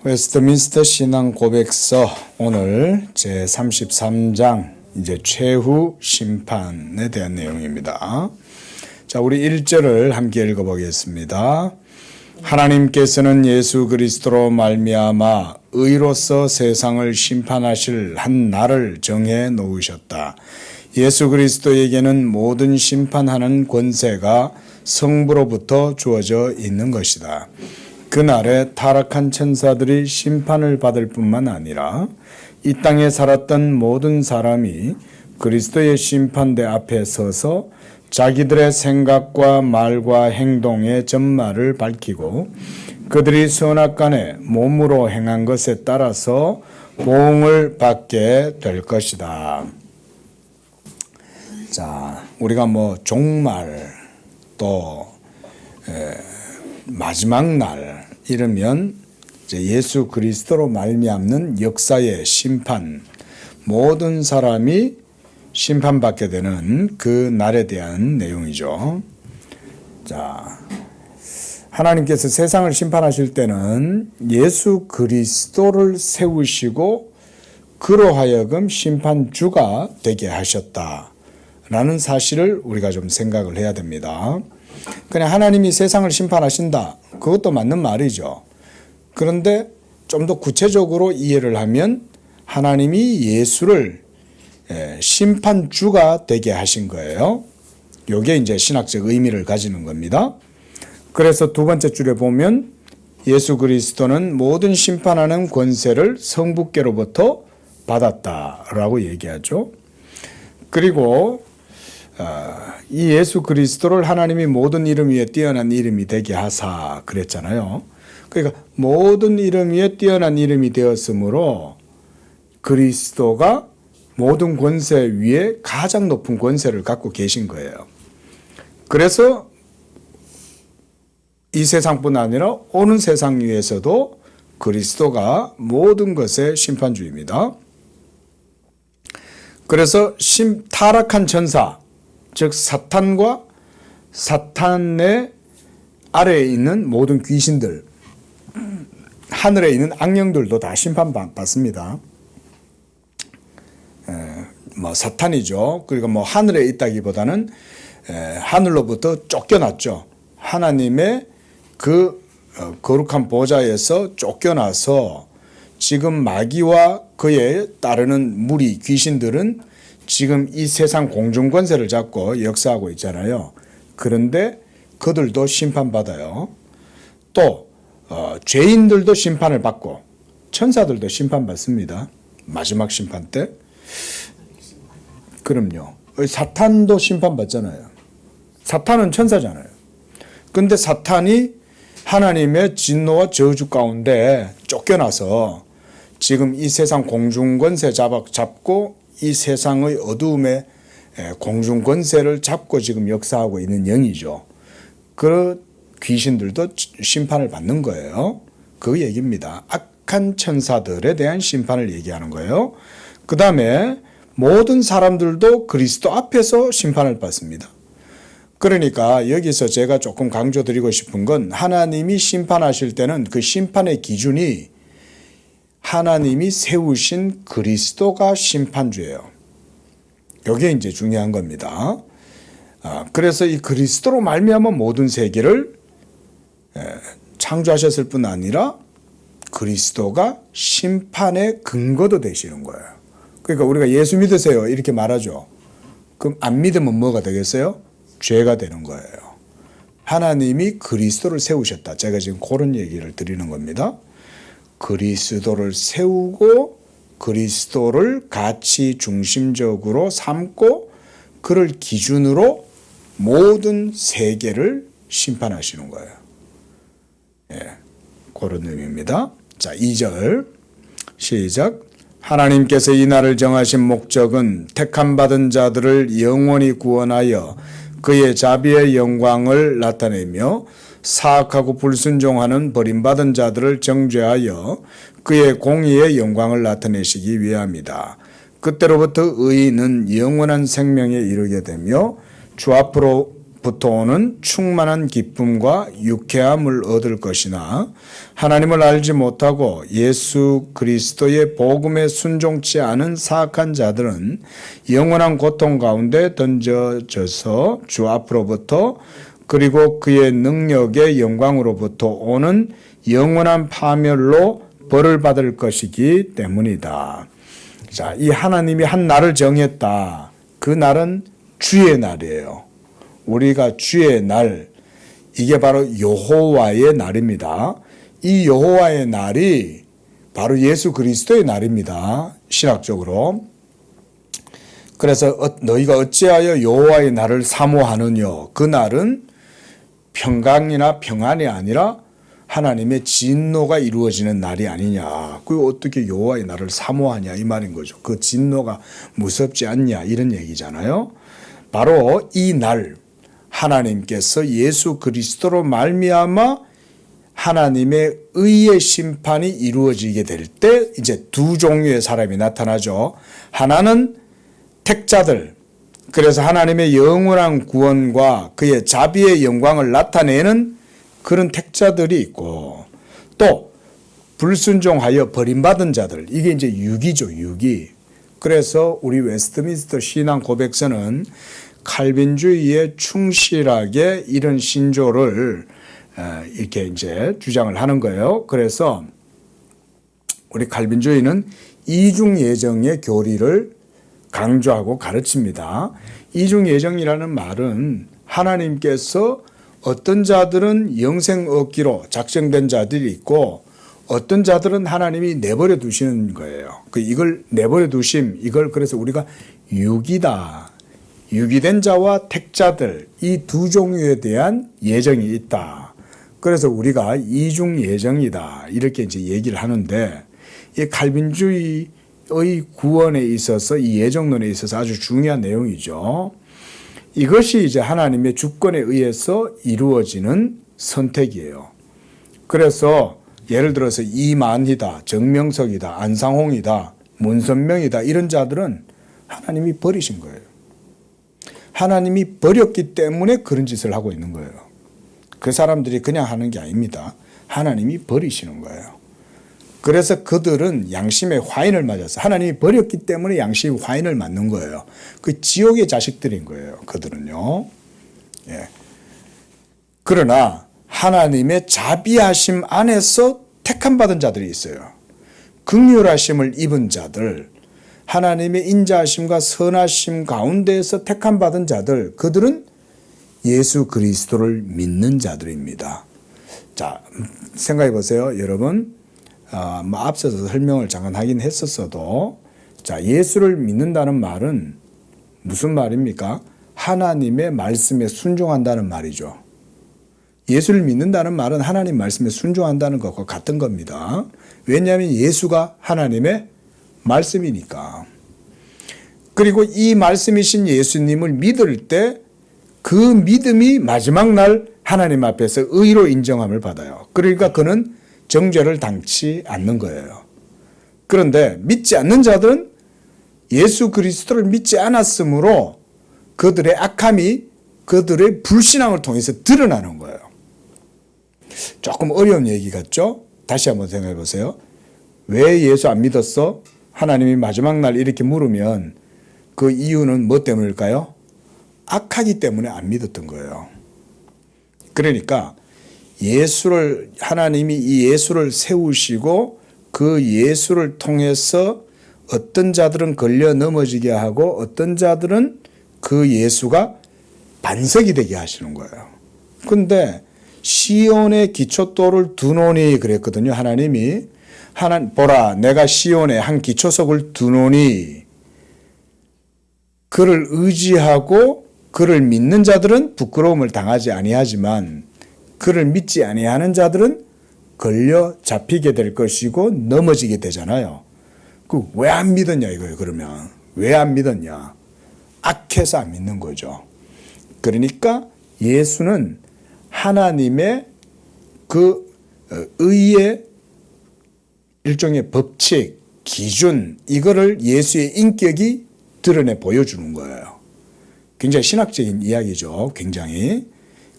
웨스트민스터 신앙 고백서 오늘 제 33장 이제 최후 심판에 대한 내용입니다. 자, 우리 1절을 함께 읽어보겠습니다. 하나님께서는 예수 그리스도로 말미암아 의로서 세상을 심판하실 한 날을 정해 놓으셨다. 예수 그리스도에게는 모든 심판하는 권세가 성부로부터 주어져 있는 것이다. 그날에 타락한 천사들이 심판을 받을 뿐만 아니라 이 땅에 살았던 모든 사람이 그리스도의 심판대 앞에 서서 자기들의 생각과 말과 행동의 전말을 밝히고 그들이 선악간에 몸으로 행한 것에 따라서 보응을 받게 될 것이다. 자, 우리가 종말 또 마지막 날 이러면 이제 예수 그리스도로 말미암는 역사의 심판, 모든 사람이 심판받게 되는 그 날에 대한 내용이죠. 자, 하나님께서 세상을 심판하실 때는 예수 그리스도를 세우시고 그로 하여금 심판주가 되게 하셨다라는 사실을 우리가 좀 생각을 해야 됩니다. 그냥 하나님이 세상을 심판하신다. 그것도 맞는 말이죠. 그런데 좀 더 구체적으로 이해를 하면 하나님이 예수를 심판주가 되게 하신 거예요. 이게 이제 신학적 의미를 가지는 겁니다. 그래서 두 번째 줄에 보면 예수 그리스도는 모든 심판하는 권세를 성부께로부터 받았다라고 얘기하죠. 그리고 이 예수 그리스도를 하나님이 모든 이름 위에 뛰어난 이름이 되게 하사 그랬잖아요. 그러니까 모든 이름 위에 뛰어난 이름이 되었으므로 그리스도가 모든 권세 위에 가장 높은 권세를 갖고 계신 거예요. 그래서 이 세상뿐 아니라 오는 세상 위에서도 그리스도가 모든 것의 심판주입니다. 그래서 타락한 천사, 즉 사탄과 사탄의 아래에 있는 모든 귀신들, 하늘에 있는 악령들도 다 심판받습니다. 사탄이죠. 그러니까 하늘에 있다기보다는 하늘로부터 쫓겨났죠. 하나님의 그 거룩한 보좌에서 쫓겨나서 지금 마귀와 그에 따르는 무리 귀신들은 지금 이 세상 공중권세를 잡고 역사하고 있잖아요. 그런데 그들도 심판받아요. 또 죄인들도 심판을 받고 천사들도 심판받습니다. 마지막 심판 때. 그럼요. 사탄도 심판받잖아요. 사탄은 천사잖아요. 그런데 사탄이 하나님의 진노와 저주 가운데 쫓겨나서 지금 이 세상 공중권세 잡고 이 세상의 어두움의 공중권세를 잡고 지금 역사하고 있는 영이죠. 그 귀신들도 심판을 받는 거예요. 그 얘기입니다. 악한 천사들에 대한 심판을 얘기하는 거예요. 그 다음에 모든 사람들도 그리스도 앞에서 심판을 받습니다. 그러니까 여기서 제가 조금 강조드리고 싶은 건 하나님이 심판하실 때는 그 심판의 기준이 하나님이 세우신 그리스도가 심판주예요. 이게 이제 중요한 겁니다. 그래서 이 그리스도로 말미암아 모든 세계를 창조하셨을 뿐 아니라 그리스도가 심판의 근거도 되시는 거예요. 그러니까 우리가 예수 믿으세요 이렇게 말하죠. 그럼 안 믿으면 뭐가 되겠어요? 죄가 되는 거예요. 하나님이 그리스도를 세우셨다. 제가 지금 그런 얘기를 드리는 겁니다. 그리스도를 세우고 그리스도를 가치 중심적으로 삼고 그를 기준으로 모든 세계를 심판하시는 거예요. 그런 의미입니다. 자, 2절 시작. 하나님께서 이 날을 정하신 목적은 택함받은 자들을 영원히 구원하여 그의 자비의 영광을 나타내며 사악하고 불순종하는 버림받은 자들을 정죄하여 그의 공의의 영광을 나타내시기 위함이다. 그때로부터 의인은 영원한 생명에 이르게 되며 주 앞으로 부터 오는 충만한 기쁨과 유쾌함을 얻을 것이나 하나님을 알지 못하고 예수 그리스도의 복음에 순종치 않은 사악한 자들은 영원한 고통 가운데 던져져서 주 앞으로부터 그리고 그의 능력의 영광으로부터 오는 영원한 파멸로 벌을 받을 것이기 때문이다. 자, 이 하나님이 한 날을 정했다. 그 날은 주의 날이에요. 우리가 주의 날, 이게 바로 여호와의 날입니다. 이 여호와의 날이 바로 예수 그리스도의 날입니다. 신학적으로. 그래서 너희가 어찌하여 여호와의 날을 사모하느냐. 그 날은 평강이나 평안이 아니라 하나님의 진노가 이루어지는 날이 아니냐. 그 어떻게 여호와의 날을 사모하냐 이 말인 거죠. 그 진노가 무섭지 않냐 이런 얘기잖아요. 바로 이 날 하나님께서 예수 그리스도로 말미암아 하나님의 의의 심판이 이루어지게 될 때 이제 두 종류의 사람이 나타나죠. 하나는 택자들, 그래서 하나님의 영원한 구원과 그의 자비의 영광을 나타내는 그런 택자들이 있고, 또 불순종하여 버림받은 자들, 이게 이제 유기죠, 유기. 그래서 우리 웨스트민스터 신앙 고백서는 칼빈주의에 충실하게 이런 신조를 이렇게 이제 주장을 하는 거예요. 그래서 우리 칼빈주의는 이중 예정의 교리를 강조하고 가르칩니다. 이중 예정이라는 말은 하나님께서 어떤 자들은 영생 얻기로 작정된 자들이 있고 어떤 자들은 하나님이 내버려 두시는 거예요. 이걸 내버려 두심, 이걸 그래서 우리가 유기다. 유기된 자와 택자들, 이 두 종류에 대한 예정이 있다. 그래서 우리가 이중 예정이다. 이렇게 이제 얘기를 하는데, 이 칼빈주의의 구원에 있어서 이 예정론에 있어서 아주 중요한 내용이죠. 이것이 이제 하나님의 주권에 의해서 이루어지는 선택이에요. 그래서 예를 들어서 이만희다, 정명석이다, 안상홍이다, 문선명이다 이런 자들은 하나님이 버리신 거예요. 하나님이 버렸기 때문에 그런 짓을 하고 있는 거예요. 그 사람들이 그냥 하는 게 아닙니다. 하나님이 버리시는 거예요. 그래서 그들은 양심의 화인을 맞아서 하나님이 버렸기 때문에 양심의 화인을 맞는 거예요. 그 지옥의 자식들인 거예요. 그들은요. 예. 그러나 하나님의 자비하심 안에서 택함받은 자들이 있어요. 긍휼하심을 입은 자들, 하나님의 인자하심과 선하심 가운데에서 택함받은 자들, 그들은 예수 그리스도를 믿는 자들입니다. 자, 생각해 보세요. 여러분, 앞서서 설명을 잠깐 하긴 했었어도, 자, 예수를 믿는다는 말은 무슨 말입니까? 하나님의 말씀에 순종한다는 말이죠. 예수를 믿는다는 말은 하나님 말씀에 순종한다는 것과 같은 겁니다. 왜냐하면 예수가 하나님의 말씀이니까. 그리고 이 말씀이신 예수님을 믿을 때 그 믿음이 마지막 날 하나님 앞에서 의로 인정함을 받아요. 그러니까 그는 정죄를 당치 않는 거예요. 그런데 믿지 않는 자들은 예수 그리스도를 믿지 않았으므로 그들의 악함이 그들의 불신앙을 통해서 드러나는 거예요. 조금 어려운 얘기 같죠? 다시 한번 생각해 보세요. 왜 예수 안 믿었어? 하나님이 마지막 날 이렇게 물으면 그 이유는 뭐 때문일까요? 악하기 때문에 안 믿었던 거예요. 그러니까 하나님이 이 예수를 세우시고 그 예수를 통해서 어떤 자들은 걸려 넘어지게 하고 어떤 자들은 그 예수가 반석이 되게 하시는 거예요. 그런데 시온의 기초돌을 두노니 그랬거든요. 하나님이 보라 내가 시온에 한 기초석을 두노니, 그를 의지하고 그를 믿는 자들은 부끄러움을 당하지 아니하지만 그를 믿지 아니하는 자들은 걸려 잡히게 될 것이고 넘어지게 되잖아요. 그 왜 안 믿었냐 이거예요. 그러면 왜 안 믿었냐? 악해서 안 믿는 거죠. 그러니까 예수는 하나님의 그 의의 일종의 법칙, 기준, 이거를 예수의 인격이 드러내 보여주는 거예요. 굉장히 신학적인 이야기죠. 굉장히.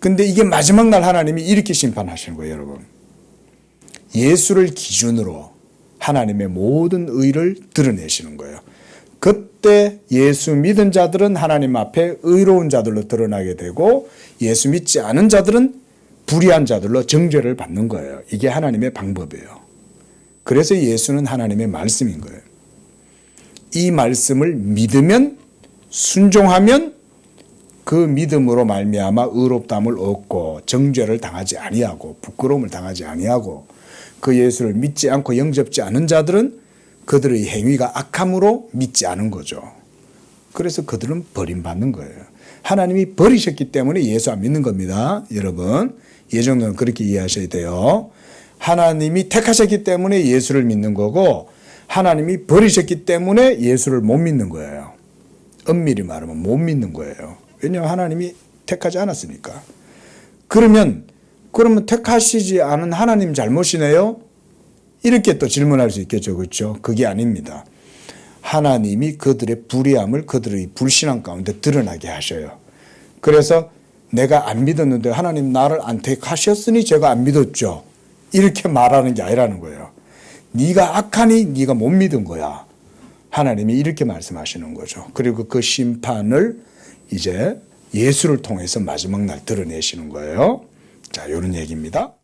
근데 이게 마지막 날 하나님이 이렇게 심판하시는 거예요, 여러분. 예수를 기준으로 하나님의 모든 의를 드러내시는 거예요. 그때 예수 믿은 자들은 하나님 앞에 의로운 자들로 드러나게 되고 예수 믿지 않은 자들은 불의한 자들로 정죄를 받는 거예요. 이게 하나님의 방법이에요. 그래서 예수는 하나님의 말씀인 거예요. 이 말씀을 믿으면 순종하면 그 믿음으로 말미암아 의롭다함을 얻고 정죄를 당하지 아니하고 부끄러움을 당하지 아니하고 그 예수를 믿지 않고 영접지 않은 자들은 그들의 행위가 악함으로 믿지 않은 거죠. 그래서 그들은 버림받는 거예요. 하나님이 버리셨기 때문에 예수 안 믿는 겁니다. 여러분 이 정도는 그렇게 이해하셔야 돼요. 하나님이 택하셨기 때문에 예수를 믿는 거고 하나님이 버리셨기 때문에 예수를 못 믿는 거예요. 엄밀히 말하면 못 믿는 거예요. 왜냐하면 하나님이 택하지 않았으니까. 그러면 택하시지 않은 하나님 잘못이네요? 이렇게 또 질문할 수 있겠죠. 그렇죠? 그게 아닙니다. 하나님이 그들의 불의함을 그들의 불신앙 가운데 드러나게 하셔요. 그래서 내가 안 믿었는데 하나님 나를 안 택하셨으니 제가 안 믿었죠. 이렇게 말하는 게 아니라는 거예요. 네가 악하니 네가 못 믿은 거야. 하나님이 이렇게 말씀하시는 거죠. 그리고 그 심판을 이제 예수를 통해서 마지막 날 드러내시는 거예요. 자, 이런 얘기입니다.